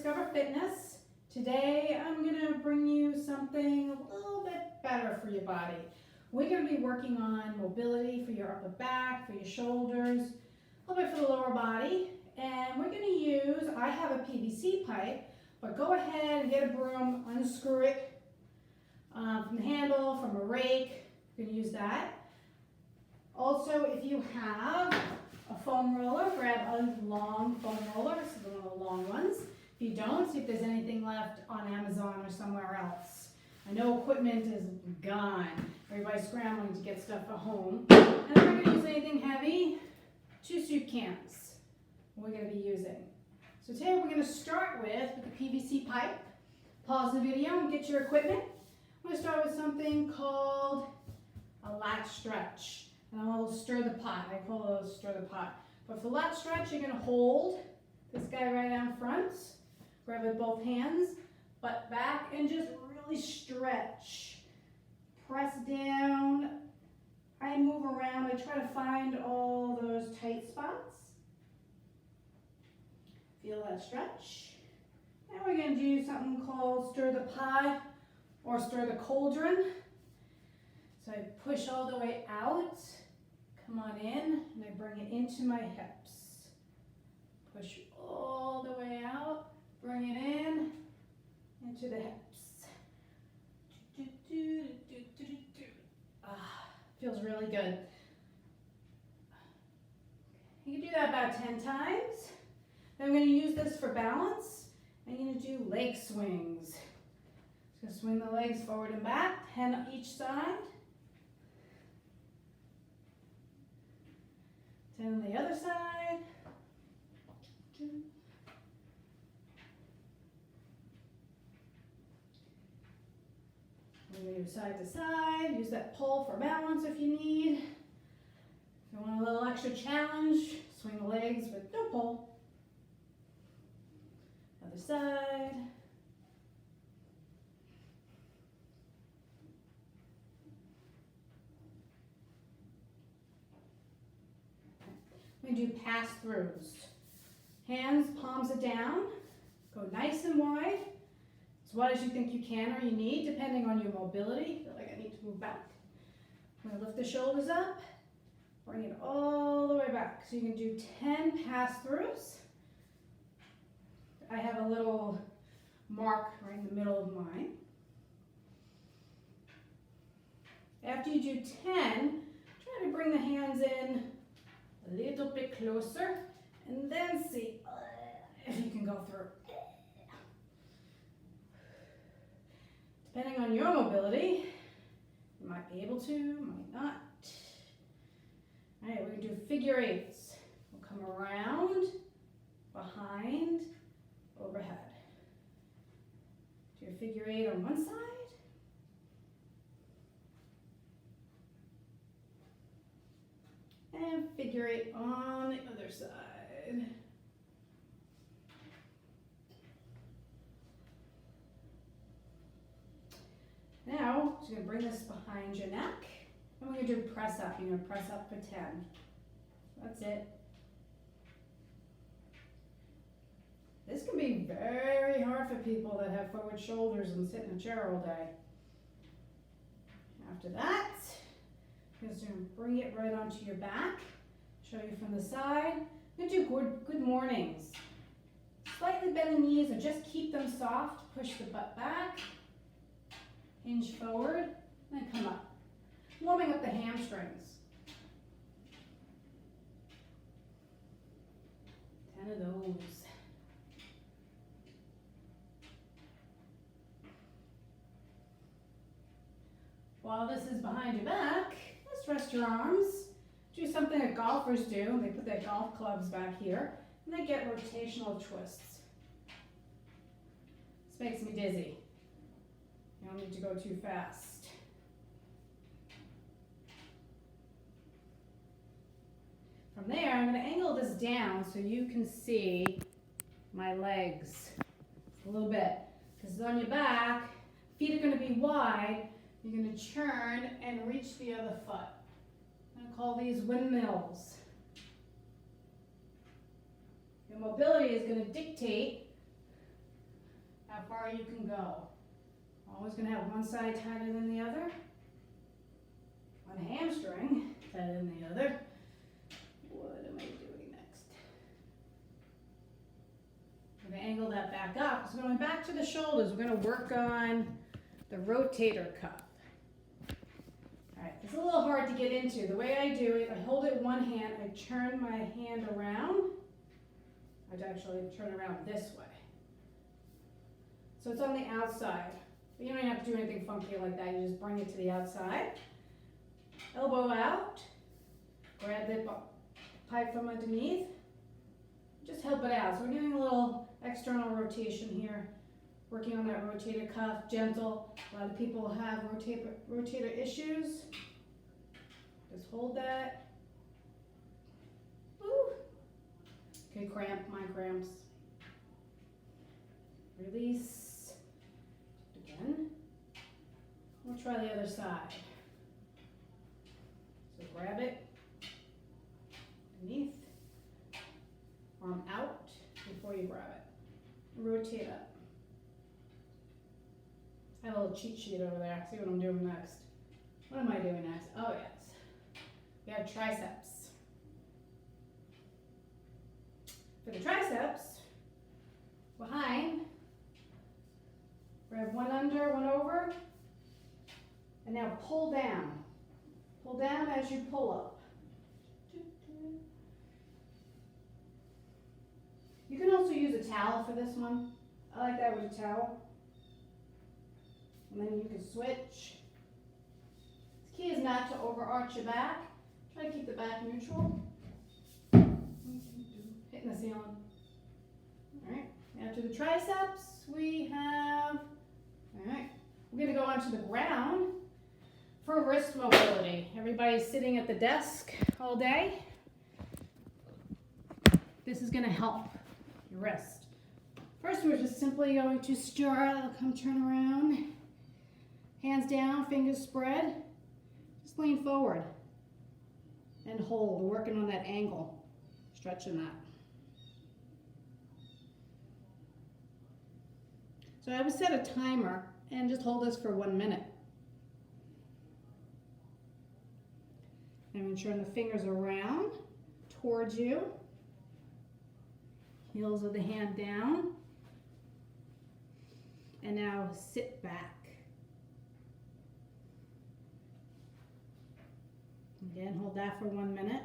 Discover Fitness. Today I'm going to bring you something a little bit better for your body. We're going to be working on mobility for your upper back, for your shoulders, a little bit for the lower body. And we're going to use, I have a PVC pipe, but go ahead and get a broom, unscrew it from the handle, from a rake. You can use that. Also, if you have a foam roller, grab a long foam roller. This is one of the long ones. If you don't, see if there's anything left on Amazon or somewhere else. I know equipment is gone. Everybody's scrambling to get stuff at home. And if we're going to use anything heavy, 2 soup cans we're going to be using. So today we're going to start with the PVC pipe. Pause the video and get your equipment. I'm going to start with something called a lat stretch. And I'll stir the pot. I call those stir the pot. But for lat stretch, you're going to hold this guy right down front. Grab it with both hands, butt back, and just really stretch. Press down. I move around. I try to find all those tight spots. Feel that stretch. Now we're going to do something called stir the pot or stir the cauldron. So I push all the way out. Come on in, and I bring it into my hips. Push all the way out, bring it in, into the hips. Feels really good. You can do that about 10 times. Then I'm going to use this for balance. I'm going to do leg swings. Just going to swing the legs forward and back, 10 on each side. 10 on the other side. We're going to do side to side. Use that pole for balance if you need. If you want a little extra challenge, swing the legs with no pole. Other side. We're going to do pass-throughs. Hands, palms are down. Go nice and wide. As wide as you think you can or you need, depending on your mobility. I feel like I need to move back. I'm going to lift the shoulders up. Bring it all the way back. So you can do 10 pass-throughs. I have a little mark right in the middle of mine. After you do 10, try to bring the hands in a little bit closer, and then see if you can go through. Depending on your mobility, you might be able to, might not. All right, we're going to do figure eights. We'll come around, behind, overhead. Do your figure eight on one side. And figure eight on the other side. Now, just going to bring this behind your neck. And we're going to do press up. You're going to press up for 10. That's it. This can be very hard for people that have forward shoulders and sit in a chair all day. After that, just bring it right onto your back. Show you from the side. I'm going to do good mornings. Slightly bend the knees or just keep them soft. Push the butt back. Hinge forward. And come up. Warming up the hamstrings. 10 of those. While this is behind your back, let's rest your arms. Do something that golfers do. They put their golf clubs back here, and they get rotational twists. This makes me dizzy. You don't need to go too fast. From there, I'm going to angle this down so you can see my legs a little bit. Because on your back, feet are going to be wide. You're going to turn and reach the other foot. I'm going to call these windmills. Your mobility is going to dictate far you can go. Always going to have one side tighter than the other. One hamstring tighter than the other. What am I doing next? I'm going to angle that back up. So going back to the shoulders, we're going to work on the rotator cuff. All right, it's a little hard to get into. The way I do it, I hold it in one hand, I turn my hand around. I actually turn around this way. So it's on the outside. But you don't even have to do anything funky like that. You just bring it to the outside. Elbow out. Grab the pipe from underneath. Just help it out. So we're getting a little external rotation here. Working on that rotator cuff, gentle. A lot of people have rotator issues. Just hold that. Woo. Okay, cramp, my cramps. Release. Again. We'll try the other side. So grab it. Underneath. Arm out before you grab it. Rotate up. I have a little cheat sheet over there. See what I'm doing next. What am I doing next? Oh, yes. We have triceps. For the triceps, behind, grab one under, one over, and now pull down. Pull down as you pull up. You can also use a towel for this one. I like that with a towel. And then you can switch. The key is not to overarch your back. Try to keep the back neutral. Hitting the ceiling. All right, now to the triceps we have, all right, we're gonna go onto the ground for wrist mobility. Everybody's sitting at the desk all day. This is gonna help your wrist. First, we're just simply going to start, come turn around. Hands down, fingers spread. Just lean forward and hold. We're working on that angle, stretching that. So I would set a timer and just hold this for 1 minute. And ensuring the fingers around towards you. Heels of the hand down. And now sit back. Again, hold that for 1 minute.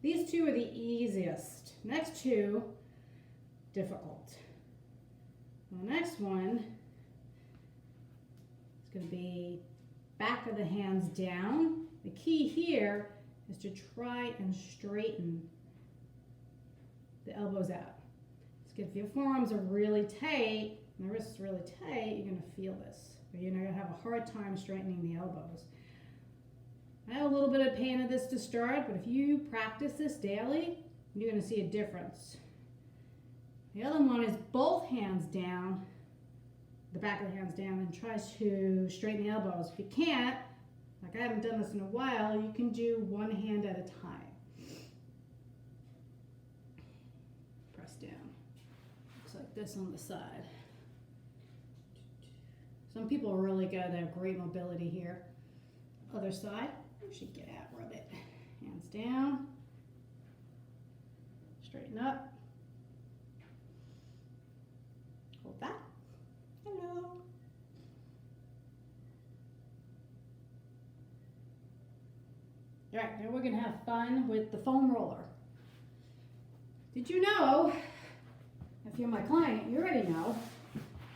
These two are the easiest. Next two, difficult. The next one is going to be back of the hands down. The key here is to try and straighten the elbows out. If your forearms are really tight and the wrists are really tight, you're going to feel this. You're going to have a hard time straightening the elbows. I have a little bit of pain at this to start, but if you practice this daily, you're going to see a difference. The other one is both hands down, the back of the hands down, and try to straighten the elbows. If you can't, like I haven't done this in a while, you can do one hand at a time. Press down. Looks like this on the side. Some people are really good, they have great mobility here. Other side. Should get out, rub it. Hands down. Straighten up. Hold that. Hello. All right, now we're going to have fun with the foam roller. Did you know, if you're my client, you already know,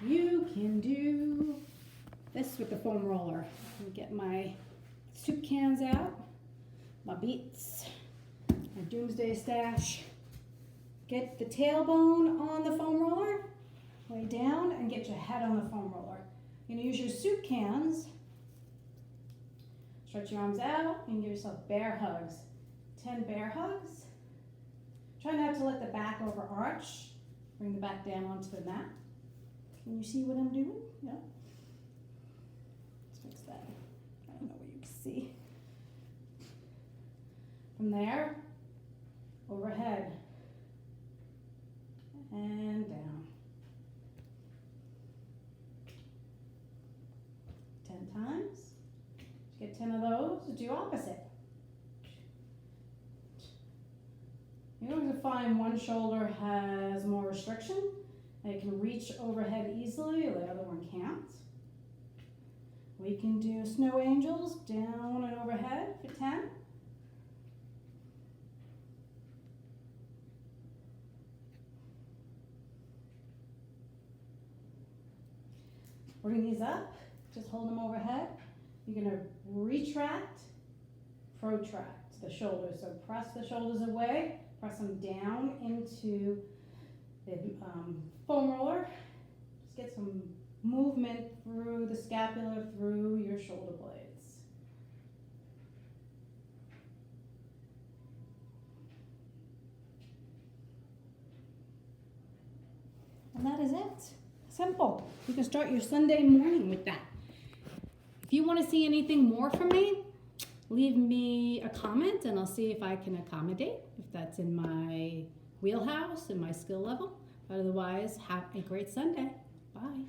you can do this with the foam roller. Let me get my soup cans out, my beets, my doomsday stash. Get the tailbone on the foam roller, lay down, and get your head on the foam roller. You're going to use your soup cans, stretch your arms out, and give yourself bear hugs. 10 bear hugs. Try not to let the back overarch. Bring the back down onto the mat. Can you see what I'm doing? Yeah. Let's fix that. I don't know what you can see. From there, overhead and down. 10 of those. Do opposite. You're going to find one shoulder has more restriction. It can reach overhead easily, the other one can't. We can do snow angels down and overhead for 10. Bring these up, just hold them overhead. You're gonna retract, protract the shoulders. So press the shoulders away, press them down into the foam roller. Just get some movement through the scapula, through your shoulder blades. And that is it. Simple. You can start your Sunday morning with that. If you want to see anything more from me, leave me a comment and I'll see if I can accommodate, if that's in my wheelhouse, in my skill level. Otherwise, have a great Sunday. Bye.